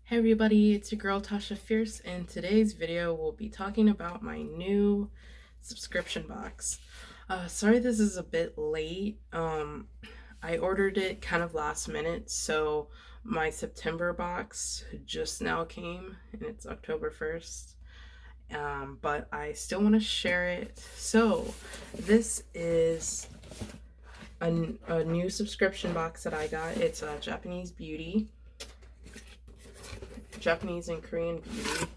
Hey everybody, it's your girl Tasha Fierce, and today's video will be talking about my new subscription box. Sorry this is a bit late. I ordered it kind of last minute, so my September box just now came, and it's October 1st. But I still want to share it. So this is a new subscription box that I got. It's a Japanese and Korean beauty.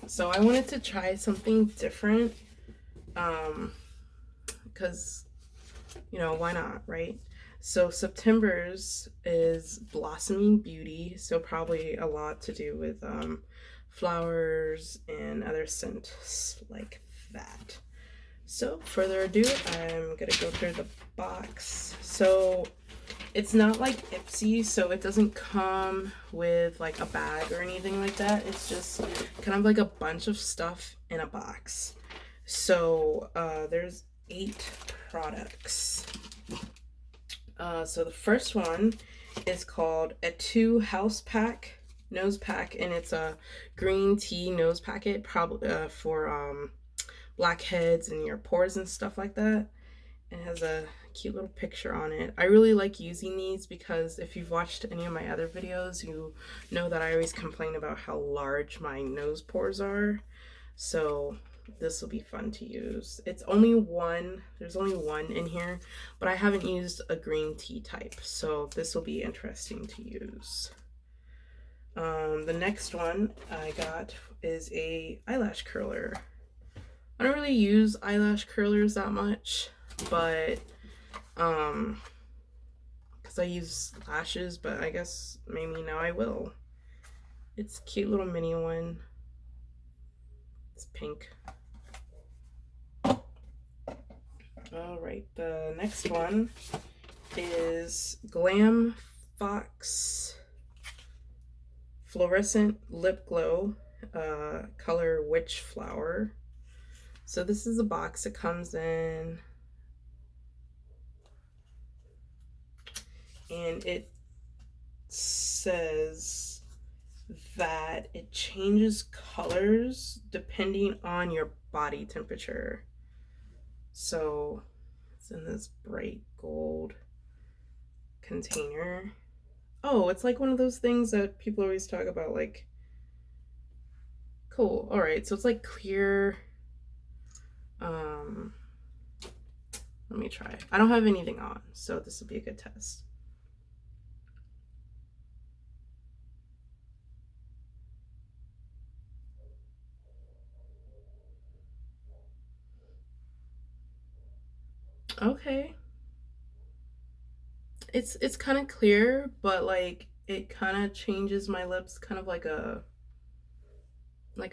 So I wanted to try something different, because, why not, right? So September's is Blossoming Beauty, so probably a lot to do with flowers and other scents like that. So further ado, I'm gonna go through the box. So it's not like Ipsy, so it doesn't come with like a bag or anything like that. It's just kind of like a bunch of stuff in a box. So there's 8 products. So the first one is called a 2 House Pack Nose Pack, and it's a green tea nose packet, probably for blackheads and your pores and stuff like that. It has a cute little picture on it. I really like using these because if you've watched any of my other videos, you know that I always complain about how large my nose pores are. So this will be fun to use. It's only one, there's only one in here, but I haven't used a green tea type, so this will be interesting to use. The next one I got is a eyelash curler. I don't really use eyelash curlers that much, but because I use lashes, but I guess maybe now I will. It's a cute little mini one. It's pink. Alright, the next one is Glam Fox Fluorescent Lip Glow, color Witch Flower. So this is a box. It comes in, and it says that it changes colors depending on your body temperature. So it's in this bright gold container. Oh, it's like one of those things that people always talk about, like, cool. All right, so it's like clear. Let me try. I don't have anything on, so this will be a good test. Okay. It's kind of clear, but like it kind of changes my lips kind of like a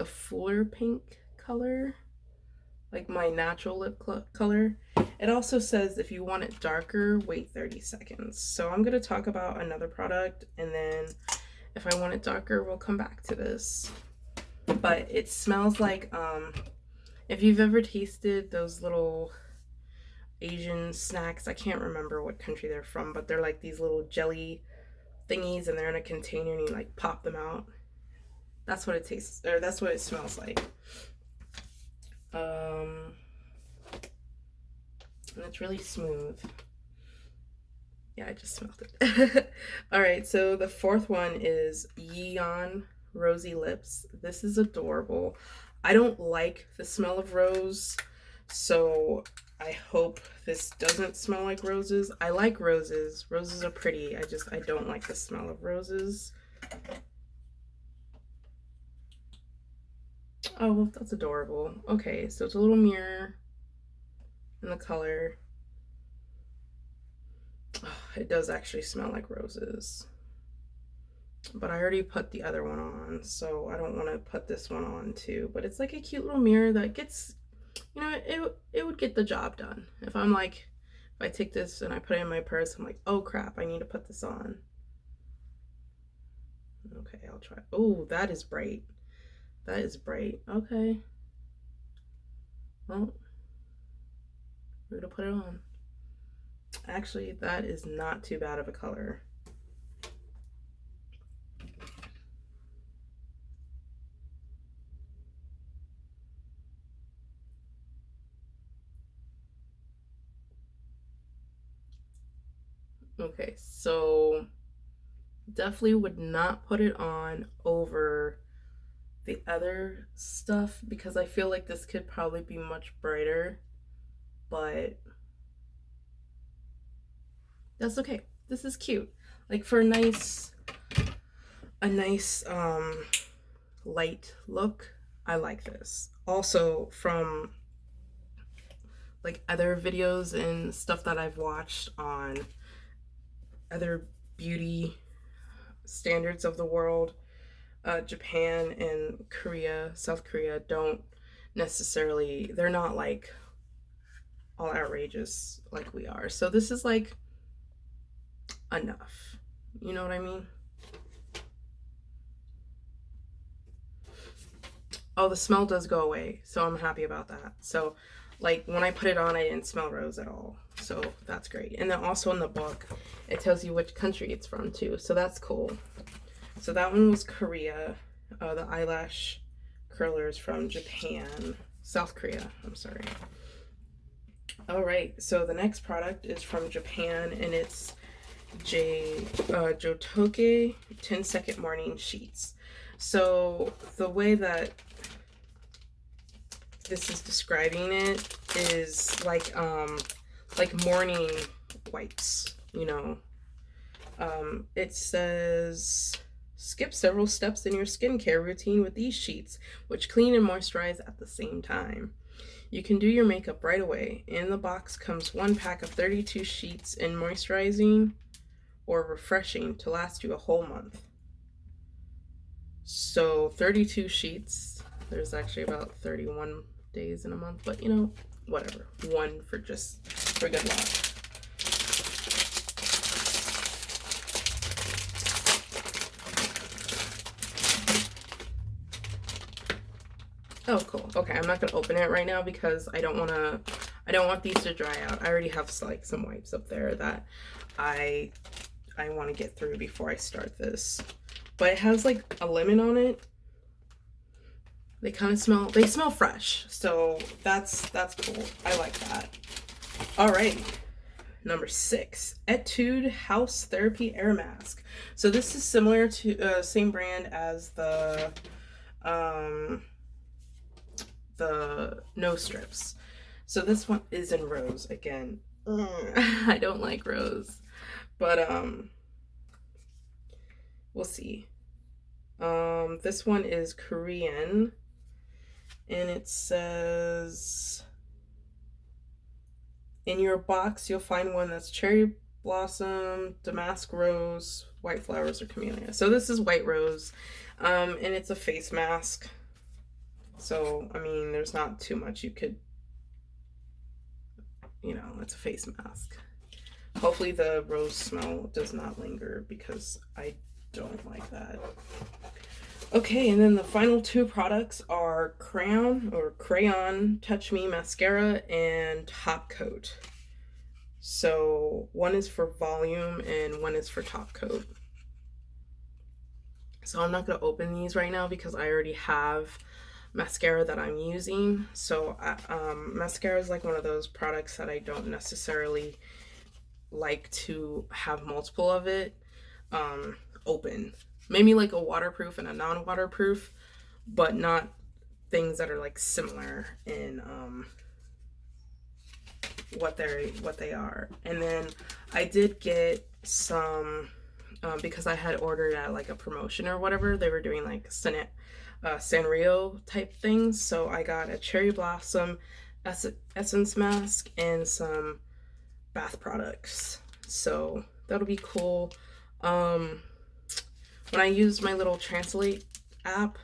fuller pink color, like my natural lip color. It also says if you want it darker, wait 30 seconds. So I'm going to talk about another product, and then if I want it darker, we'll come back to this. But it smells like, if you've ever tasted those little Asian snacks, I can't remember what country they're from, but they're like these little jelly thingies, and they're in a container and you like pop them out. That's what it tastes, or that's what it smells like. And it's really smooth. Yeah, I just smelled it. All right, so the fourth one is On Rosey Lips. This is adorable. I don't like the smell of rose, so I hope this doesn't smell like roses. I like roses. Roses are pretty. I don't like the smell of roses. Oh, that's adorable. Okay, so it's a little mirror in the color. Oh, it does actually smell like roses. But I already put the other one on, so I don't want to put this one on too. But it's like a cute little mirror that gets, it would get the job done. If I'm like, if I take this and I put it in my purse, I'm like, oh crap, I need to put this on. Okay, I'll try. Oh, that is bright. That is bright. Okay. Well, we're gonna put it on. Actually, that is not too bad of a color. Okay, so definitely would not put it on over the other stuff because I feel like this could probably be much brighter, but that's okay. This is cute. Like for a nice light look, I like this. Also from like other videos and stuff that I've watched on other beauty standards of the world, Japan and Korea, South Korea don't necessarily, they're not like all outrageous like we are. So this is like enough. You know what I mean? Oh, the smell does go away, so I'm happy about that. So, like, when I put it on, I didn't smell rose at all. So, that's great. And then also in the book, it tells you which country it's from, too. So, that's cool. So, that one was Korea. The eyelash curler is from Japan. South Korea, I'm sorry. All right, so the next product is from Japan, and it's JoToki 10-second morning sheets. So, the way that this is describing it is like morning wipes, you know. It says skip several steps in your skincare routine with these sheets, which clean and moisturize at the same time. You can do your makeup right away. In the box comes one pack of 32 sheets in moisturizing or refreshing to last you a whole month. So 32 sheets. There's actually about 31 days in a month, but you know, whatever. One for good luck. Oh, cool. Okay, I'm not gonna open it right now because I don't want these to dry out. I already have like some wipes up there that I want to get through before I start this. But it has like a lemon on it. They kind of smell fresh. So that's cool. I like that. All right. Number 6, Etude House Therapy Air Mask. So this is similar to same brand as the nose strips. So this one is in rose again. I don't like rose, but we'll see. This one is Korean, and it says in your box you'll find one that's cherry blossom, damask rose, white flowers, or camellia. So this is white rose, and it's a face mask. So I mean, there's not too much you could, you know, it's a face mask. Hopefully the rose smell does not linger because I don't like that. Okay, and then the final 2 products are Crayon Touch Me Mascara and Top Coat. So one is for volume and one is for top coat. So I'm not going to open these right now because I already have mascara that I'm using. So mascara is like one of those products that I don't necessarily like to have multiple of it open. Maybe like a waterproof and a non-waterproof, but not things that are like similar in what they are. And then I did get some because I had ordered at like a promotion or whatever. They were doing like Sanrio type things. So I got a cherry blossom essence mask and some bath products. So that'll be cool. When I used my little Translate app,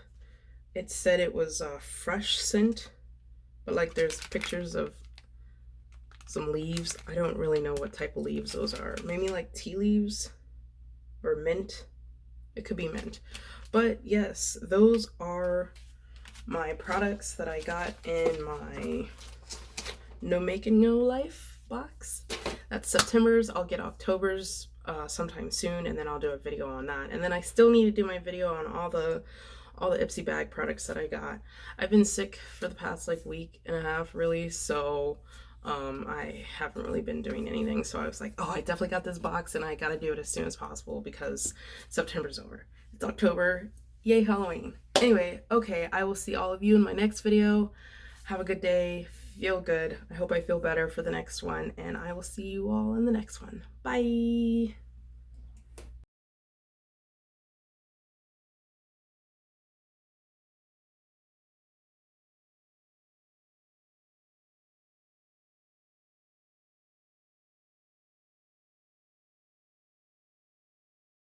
it said it was a fresh scent, but like there's pictures of some leaves. I don't really know what type of leaves those are. Maybe like tea leaves or mint. It could be mint. But yes, those are my products that I got in my nomakenolife box. That's September's. I'll get October's sometime soon, and then I'll do a video on that. And then I still need to do my video on all the Ipsy bag products that I got. I've been sick for the past like week and a half, really, so I haven't really been doing anything, so I was like, oh, I definitely got this box and I gotta do it as soon as possible because September's over. It's October. Yay, Halloween. Anyway, okay, I will see all of you in my next video. Have a good day. Feel good. I hope I feel better for the next one, and I will see you all in the next one. Bye.